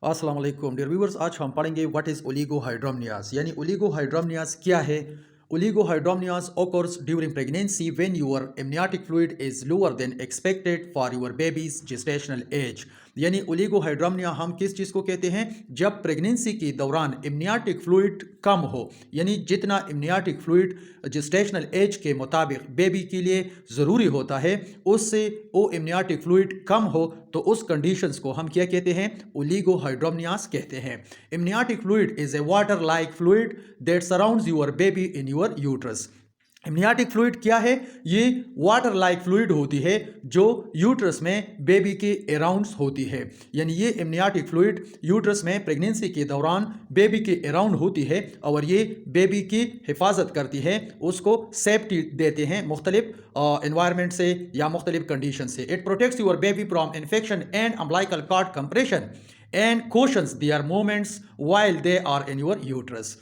अस्सलाम वालेकुम dear viewers. आज हम पढ़ेंगे व्हाट इज़ ओलिगोहाइड्रोमनियाज यानी ओलिगोहाइड्रोमनियाज क्या है। ओलिगोहाइड्रोमनियाज occurs during pregnancy when your amniotic fluid is lower than expected for your baby's gestational age। यानी ओलिगोहाइड्रोमनिया हम किस चीज़ को कहते हैं, जब प्रेगनेंसी के दौरान इम्नियाटिक फ्लूइड कम हो, यानी जितना इम्नियाटिक फ्लूइड जेस्टेशनल एज के मुताबिक बेबी के लिए ज़रूरी होता है उससे वो इम्नियाटिक फ्लूइड कम हो, तो उस कंडीशंस को हम क्या कहते हैं, ओलिगोहाइड्रोमनियाज कहते हैं। Amniotic fluid is a water like fluid that surrounds your baby in your uterus. Amniotic fluid क्या है, ये वाटर लाइक फ्लूइड होती है जो यूट्रस में बेबी के अराउंड्स होती है। यानी ये इम्नियाटिक फ्लूइड यूट्रस में प्रेगनेंसी के दौरान बेबी के अराउंड होती है और ये बेबी की हिफाजत करती है, उसको सेफ्टी देते हैं मुख्तलिफ इन्वायरमेंट से या मुख्तलिफ कंडीशन से। It protects your baby from infection and umbilical cord compression and cautions their movements while they are in your uterus।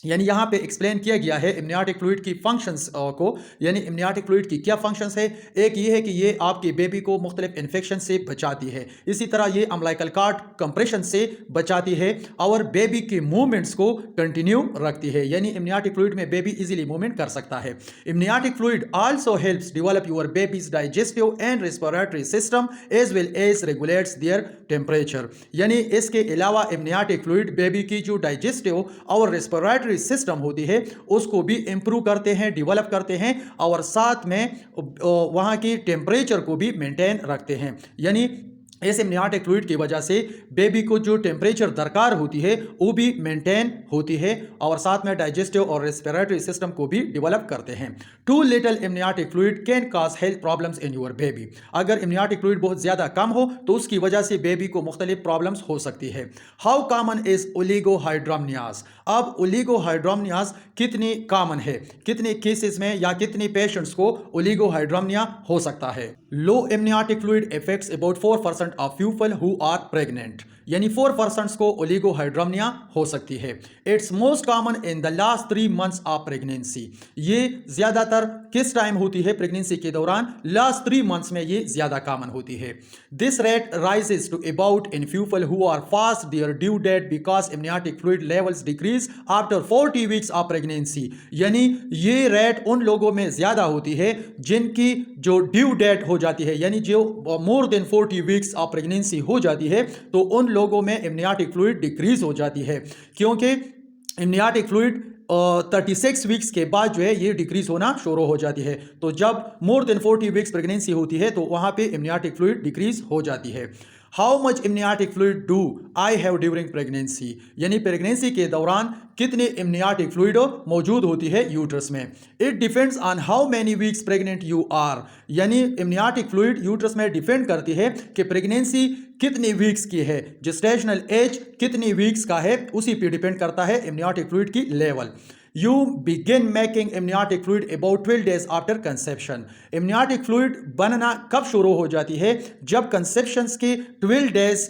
यानी यहाँ पे एक्सप्लेन किया गया है इम्नियाटिक फ्लूइड की फंक्शंस को। यानी इम्नियाटिक फ्लूइड की क्या फंक्शंस है, एक ये है कि ये आपके बेबी को मुख्तलिफ इन्फेक्शन से बचाती है, इसी तरह ये अम्बिलिकल कॉर्ड कंप्रेशन से बचाती है और बेबी के मूवमेंट्स को कंटिन्यू रखती है। यानी इम्नियाटिक फ्लूइड में बेबी इजीली मूवमेंट कर सकता है। Amniotic fluid also helps develop your baby's digestive and respiratory system as well as regulates their temperature. यानी इसके अलावा इम्नियाटिक फ्लूइड बेबी की जो डाइजेस्टिव और रेस्पिरेटरी सिस्टम होती है उसको भी इंप्रूव करते हैं, डेवलप करते हैं और साथ में वहां की टेम्परेचर को भी मेंटेन रखते हैं। यानी इस इम्नियाटिक फ्लूइड की वजह से बेबी को जो टेम्परेचर दरकार होती है वो भी मेंटेन होती है और साथ में डाइजेस्टिव और रेस्पिरेटरी सिस्टम को भी डेवलप करते हैं। Too little amniotic fluid can cause health problems in your baby. अगर इम्नियाटिक फ्लूइड बहुत ज़्यादा कम हो तो उसकी वजह से बेबी को मुख्तलिफ प्रॉब्लम्स हो सकती है। How common is oligohydramnios. अब ओलिगोहाइड्रोमनियाज कितनी कॉमन है, कितने केसेस में या कितने पेशेंट्स को ओलिगोहाइड्रोमनिया हो सकता है। Low amniotic fluid affects about 4% of people who are pregnant. यानी 4% को ओलिगोहाइड्रोमनिया हो सकती है। It's most common in the last 3 months of pregnancy. ये ज्यादातर किस टाइम होती है, प्रेगनेंसी के दौरान लास्ट 3 मंथ्स में ये ज्यादा कॉमन होती है। This rate rises to about in people who are past their due date because amniotic fluid levels decrease after 40 weeks of pregnancy. यानी ये रेट उन लोगों में ज्यादा होती है जिनकी जो ड्यू डेट हो जाती है, यानी जो more than 40 weeks of pregnancy हो जाती है, तो उन लोगों में इम्नियाटिक फ्लूइड डिक्रीज हो जाती है, क्योंकि इम्नियाटिक फ्लूइड 36 वीक्स के बाद जो है ये डिक्रीज होना शुरू हो जाती है। तो जब मोर देन 40 वीक्स प्रेगनेंसी होती है तो वहां पे इम्नियाटिक फ्लूइड डिक्रीज हो जाती है। How much amniotic fluid do I have during pregnancy. यानी प्रेगनेंसी के दौरान कितने इम्नियाटिक फ्लूइड मौजूद होती है यूट्रस में। It depends on how many weeks pregnant you are. यानी इम्नियाटिक फ्लूइड यूट्रस में डिपेंड करती है कि प्रेगनेंसी कितनी वीक्स की है, जेस्टेशनल एज कितनी वीक्स का है, उसी पे डिपेंड करता है इम्नियाटिक फ्लूइड की level. You begin making amniotic fluid about 12 days after conception। इम्नियाटिक fluid बनना कब शुरू हो जाती है, जब कंसेप्शंस के 12 डेज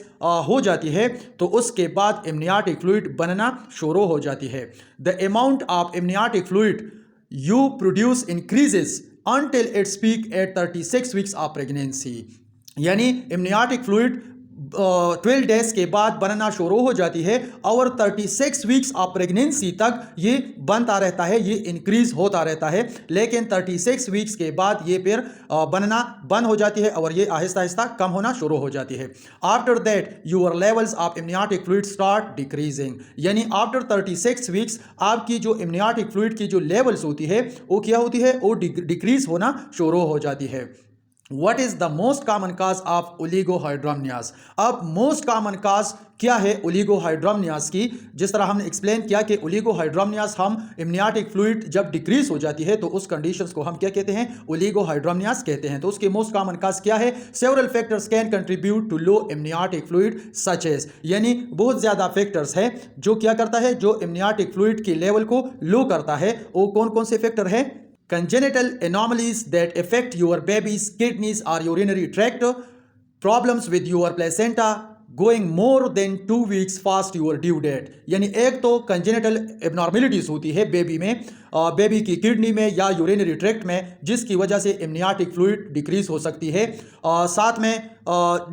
हो जाती है तो उसके बाद इम्नियाटिक फ्लूइड बनना शुरू हो जाती है। The amount of amniotic fluid you produce increases until its peak at 36 weeks of pregnancy। यानी इम्नियाटिक फ्लूइड 12 डेज के बाद बनना शुरू हो जाती है और 36 वीक्स ऑफ प्रेगनेंसी तक ये बनता रहता है, ये इंक्रीज होता रहता है। लेकिन 36 वीक्स के बाद ये फिर बनना बंद हो जाती है और ये आहिस्ता आहिस्ता कम होना शुरू हो जाती है। After that your levels of amniotic fluid start decreasing. यानी आफ्टर 36 वीक्स आपकी जो इम्नियाटिक फ्लूइड की जो लेवल्स होती है वो क्या होती है, वो डिक्रीज होना शुरू हो जाती है। What is the most common cause of ओलिगोहाइड्रोमनियाज। अब मोस्ट कॉमन काज क्या है ओलिगोहाइड्रोमनियाज की, जिस तरह हमने एक्सप्लेन किया कि ओलिगोहाइड्रोमनियाज हम इम्नियाटिक फ्लूइड जब डिक्रीज हो जाती है तो उस कंडीशंस को हम क्या कहते हैं, ओलिगोहाइड्रोमनियाज कहते हैं। तो उसके मोस्ट कॉमन काज क्या है, several factors can contribute to low amniotic fluid such as. यानी बहुत ज्यादा फैक्टर्स है जो क्या करता है, जो इम्नियाटिक फ्लूइड के लेवल को लो करता है। वो कौन कौन से फैक्टर है, congenital anomalies that affect your baby's kidneys or urinary tract, problems with your placenta going more than 2 weeks past your due date। यानी एक तो congenital abnormalities होती है बेबी में बेबी की किडनी में या यूरिनरी ट्रैक्ट में, जिसकी वजह से इम्नियाटिक फ्लूइड डिक्रीज हो सकती है। साथ में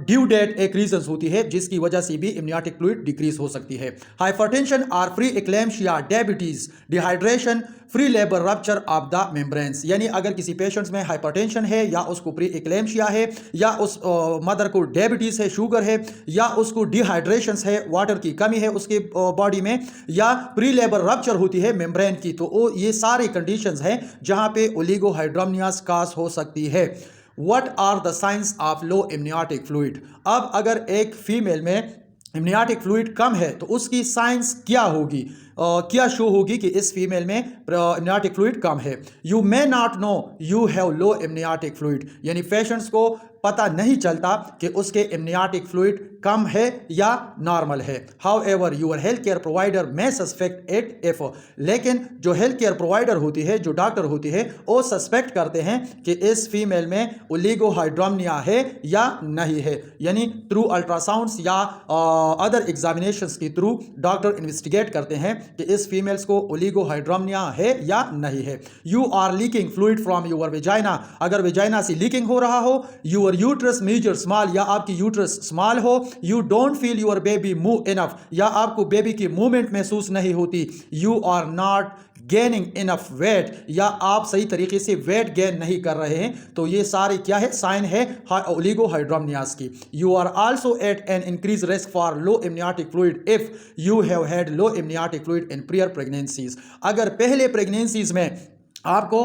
ड्यू डेट एक रीजन होती है जिसकी वजह से भी इम्नियाटिक फ्लूइड डिक्रीज हो सकती है। हाइपरटेंशन और free eclampsia, diabetes, dehydration, free labour rupture of the membranes, यानी अगर किसी पेशेंट्स में हाइपरटेंशन है या उसको प्री एक्लेम्शिया है या उस मदर को डायबिटीज है, शुगर है, या उसको डिहाइड्रेशन है, वाटर की कमी है उसके बॉडी में, या प्री लेबर रप्चर होती है मेम्ब्रेन की, तो ये सारे कंडीशंस हैं जहां पे ओलिगोहाइड्रोमनियास काज हो सकती है। What are the signs of low amniotic fluid? अब अगर एक फीमेल में इम्नियाटिक फ्लूइड कम है तो उसकी साइंस क्या होगी, क्या शो होगी कि इस फीमेल में इम्नियाटिक फ्लूइड कम है। You may not know you have low amniotic fluid, यानी पेशेंट्स को पता नहीं चलता कि उसके इम्नियाटिक फ्लूइड कम है या नॉर्मल है। However your health care provider may suspect it if, लेकिन जो हेल्थ केयर प्रोवाइडर होती है, जो डॉक्टर होती है, वो सस्पेक्ट करते हैं कि इस फीमेल में ओलिगोहाइड्रोमनिया है या नहीं है, यानी थ्रू अल्ट्रासाउंड्स या अदर एग्जामिनेशंस के थ्रू डॉक्टर इन्वेस्टिगेट करते हैं कि इस फीमेल्स को ओलिगोहाइड्रोमनिया है या नहीं है। You are leaking fluid from your vagina, अगर वेजाइना से लीकिंग हो रहा हो, योर यूट्रस मेजर स्मॉल, या आपकी यूट्रस स्मॉल हो, you don't feel your baby move enough, या आपको बेबी की मूवमेंट महसूस नहीं होती, you are not gaining enough weight, या आप सही तरीके से वेट गेन नहीं कर रहे हैं, तो ये सारे क्या है, साइन है ओलिगोहाइड्रोमनियास की। You are also at an increased risk for low amniotic fluid if you have had low amniotic fluid in prior pregnancies, अगर पहले प्रेगनेंसीज में आपको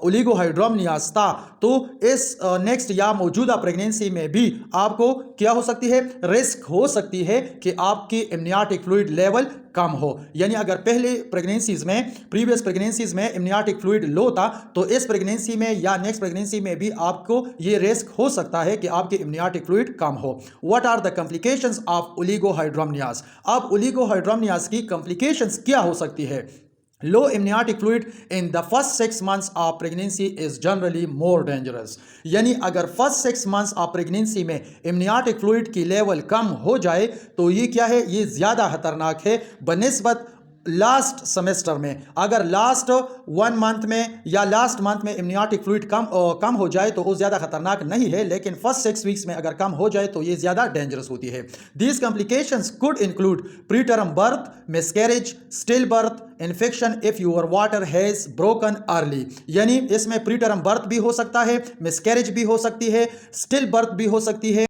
ओलिगोहाइड्रोमनियास था तो इस नेक्स्ट या मौजूदा प्रेगनेंसी में भी आपको क्या हो सकती है, रिस्क हो सकती है कि आपकी इम्नियाटिक फ्लूइड लेवल कम हो। यानी अगर पहले प्रेगनेंसीज में, प्रीवियस प्रेगनेंसीज में इम्नियाटिक फ्लूइड लो था, तो इस प्रेगनेंसी में या नेक्स्ट प्रेगनेंसी में भी आपको ये रिस्क हो सकता है कि आपकी इम्नियाटिक फ्लूइड कम हो। What are the complications of oligohydramnios, अब ओलिगोहाइड्रोमनियास की कॉम्प्लिकेशंस क्या हो सकती है। Low amniotic fluid in the first 6 months of pregnancy is generally more dangerous, यानी अगर फर्स्ट 6 months of pregnancy में amniotic fluid की लेवल कम हो जाए तो ये क्या है, ये ज़्यादा खतरनाक है बनिस्बत लास्ट सेमेस्टर में। अगर लास्ट 1 मंथ में या लास्ट मंथ में इम्नियाटिक फ्लूइड कम हो जाए तो वो ज़्यादा खतरनाक नहीं है, लेकिन फर्स्ट 6 वीक्स में अगर कम हो जाए तो ये ज़्यादा डेंजरस होती है। These complications could include preterm birth, miscarriage, stillbirth, infection if your water has broken early, यानी इसमें प्रीटर्म बर्थ भी हो सकता है, मिसकैरेज भी हो सकती है, स्टिल बर्थ भी हो सकती है।